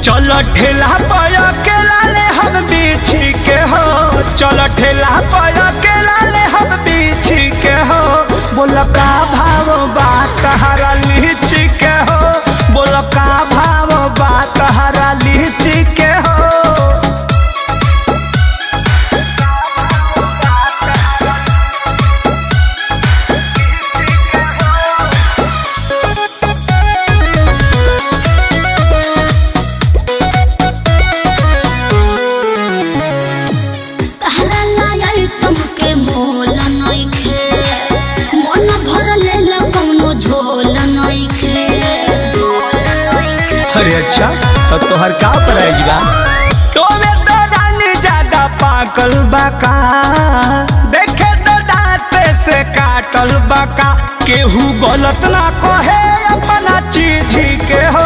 चल ठेला पाया के लाले हम बीछी के हो, चल ठेला पाया के लाले हम बीछी के हो। बोल का भाव बात हरा लीची के हो, बोल का भाव बात हरा लीची के हो। अरे अच्छा तो तोहर का प्राइज बा? तोमे तो रानी ज्यादा पाकल बाका, देखे तो दांते से काटल बाका। केहू गलत ना कहे अपना चीज के हो,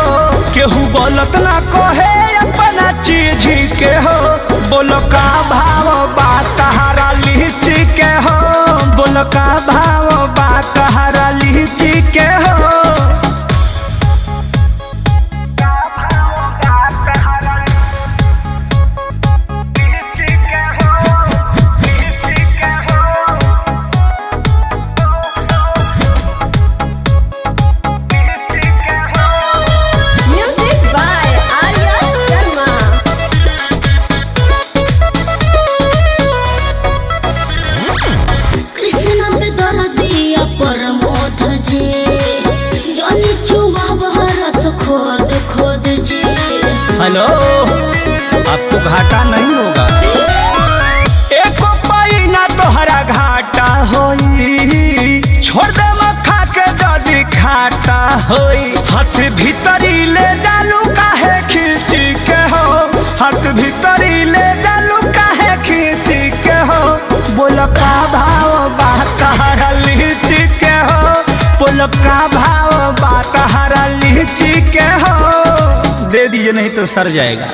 केहू गलत ना कहे अपना चीज के हो। बोलो का भाव बात हरा लीची के हो, बोलो का भाव बात हरा लीची के हो। हेलो, आपको घाटा नहीं होगा, एको पाई ना तोहरा घाटा होई। छोड़ दे मखा के दादी खाटा होई। हाथ भीतरी ले डालू काहे खींची के हो, हाथ भीतरी ले डालू काहे खींची के हो। बोल का भाव बात हरा लीची के हो, बोल का भाव बात हरा लीची के हो। दे दीजिए नहीं तो सर जाएगा।